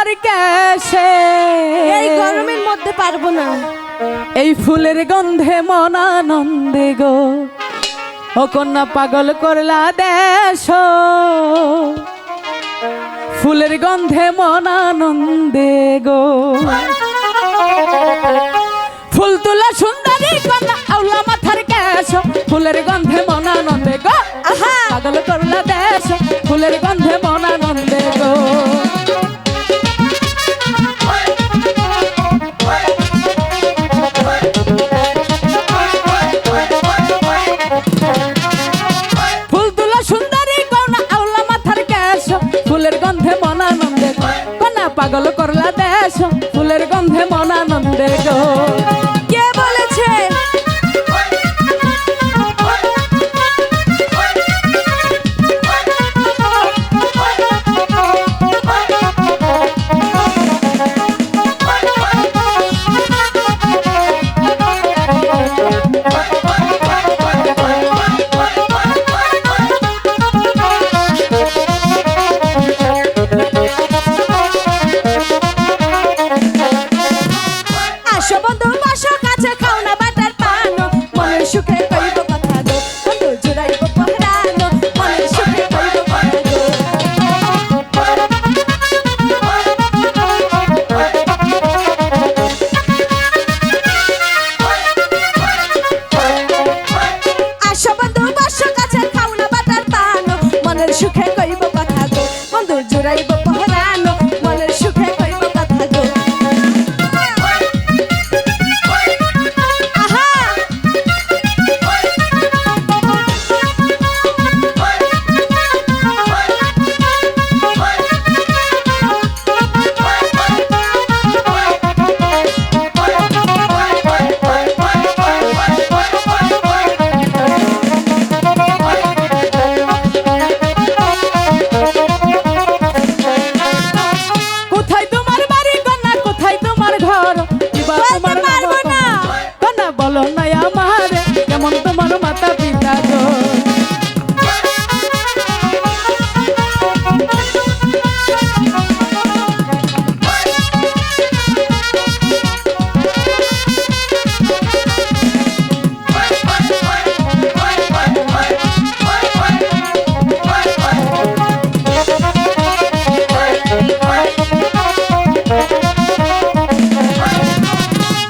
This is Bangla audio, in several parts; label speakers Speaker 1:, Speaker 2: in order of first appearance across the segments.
Speaker 1: মাথার কেশে
Speaker 2: এই গরমের মধ্যে পারবো না।
Speaker 1: এই ফুলের গন্ধে মন আনন্দে গো ও কন্যা পাগল করলা দেশ ফুলের গন্ধে মন আনন্দে গো ফুল তোলা সুন্দরী কন্যা আউলা মাথার কেশ ফুলের গন্ধে মন আনন্দে গো আহা পাগল করলা দেশ ফুলের গন্ধে মন আনন্দে গো ফুল তোলা সুন্দরী কন্যা আউলা মাথার কেশ ফুলের গন্ধে মন আনন্দে গো কন্যা পাগল করলা দেশ ফুলের গন্ধে মন আনন্দে গো
Speaker 2: কে বলেছে? আসো বন্ধু বসো কাছে খাও না বাটার পান মনের সুখে কইব কথা গো বন্ধু জুড়াইব পহরান মনের সুখে কইব কথা গো আসো বন্ধু বসো কাছে খাও না বাটার পান মনের সুখে কইব কথা গো বন্ধু জুড়াইব পহরান মনের সুখে কইব কথা গো
Speaker 1: কোথায় তোমার বাড়ি কন্যা কোথায় তোমার ঘর এবার তোমার
Speaker 2: পারবো না।
Speaker 1: কন্যা বলো না আমার কেমন তোমার মাতা পিতা গো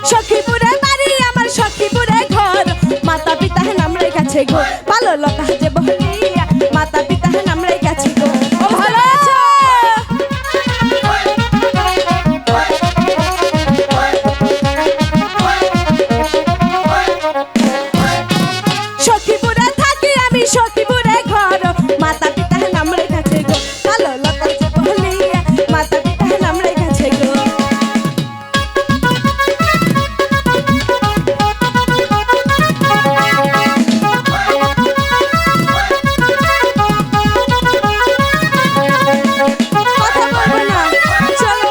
Speaker 2: সখীপুরে বাড়ি আমার সখীপুরে ঘর মাতা পিতা নাম রেখেছে গো ভালো লতা যে বহলিয়া মাতা পিতা নাম রেখেছে গো ও ভালো আছো সখীপুরে থাকি আমি সখীপুরে ঘর মাতা পিতা নাম রেখেছে গো ভালো লতা যে বহলিয়া মাতা পিতা নাম রেখেছে গো কথা বলবো না চলো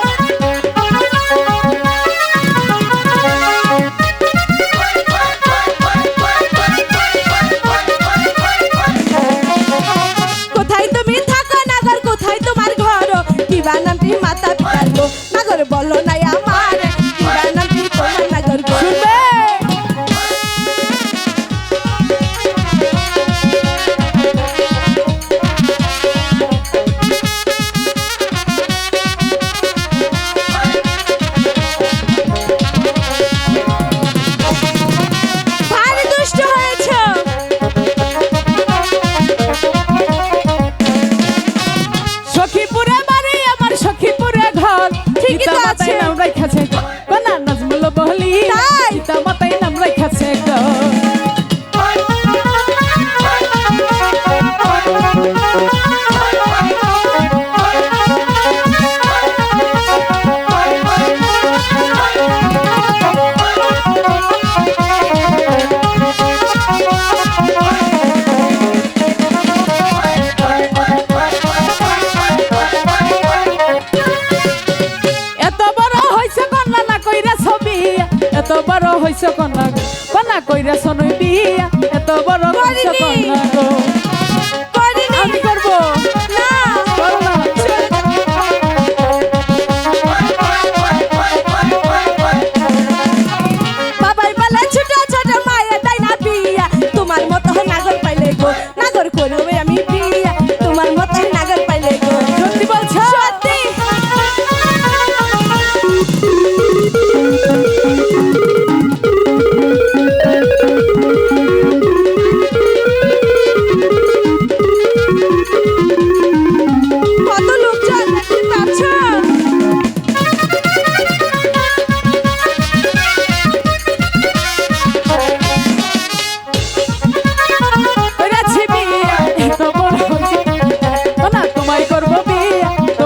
Speaker 2: কোথায় তুমি থাকো নাগর কোথায় তোমার ঘর কিবা নামটি মাতা পিতার গো নাগর বলো না আমার কিবা নামটি তোমার নাগর গো
Speaker 1: শুনবে
Speaker 2: ভারী দুষ্ট হয়েছো
Speaker 1: সখীপুরে বাড়ি আমার সখীপুরে ঘর
Speaker 2: ঠিকই তো
Speaker 1: পিতা মাতাই
Speaker 2: আছে।
Speaker 1: নাম রেখেছে গো কন্যা নাজমুল বহলি
Speaker 2: তাই?
Speaker 1: পিতা মাতাই নাম রেখেছে গো এত বড় হইছে কন্যা না কইরা ছবি এত বড় হইছে কন্যা কন্যা কইরা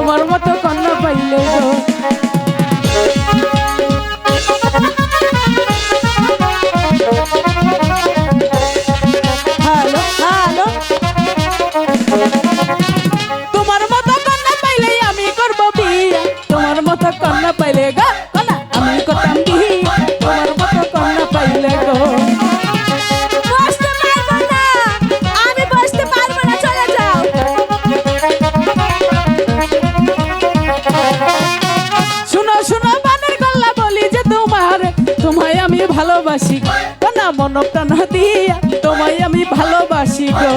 Speaker 1: তোমার মতো কন্যা পাইলে গো।
Speaker 2: হ্যালো হ্যালো
Speaker 1: তোমার মতো কন্যা পাইলে আমি করব বিয়া, তোমার মতো কন্যা পাইলে গো কন্যা আমি করতাম বিয়া, তোমার মতো কন্যা পাইলে গো।
Speaker 2: বসতে পারবো না, আমি বসতে পারবো না, চলে যাও।
Speaker 1: শুনো শুনো বানের গল্লা বলি যে তোমায় আমি ভালোবাসি কন্যা, মন প্রাণ দিয়া তোমায় আমি ভালোবাসি গো।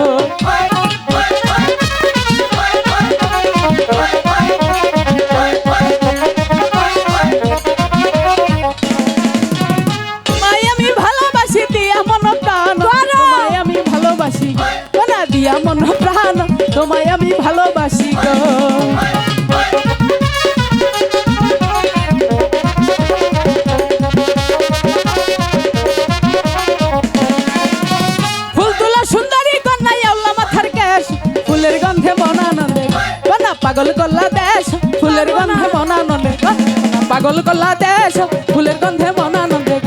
Speaker 1: তোমায় আমি ভালোবাসি দিয়া মন প্রাণ, তোমায় আমি ভালোবাসি কন্যা দিয়া মন প্রাণ, তোমায় আমি ভালোবাসি গো। ফুলের গন্ধে মন আনন্দে কন্যা পাগল করলা দেশ, ফুলের গন্ধে মন আনন্দে পাগল করলা দেশ, ফুলের গন্ধে মন আনন্দে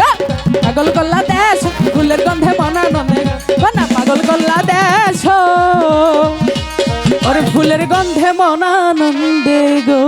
Speaker 1: পাগল করলা দেশ, ফুলের গন্ধে মন আনন্দে কন্যা পাগল করলা দেশ, ওরে ফুলের গন্ধে মন আনন্দে গো।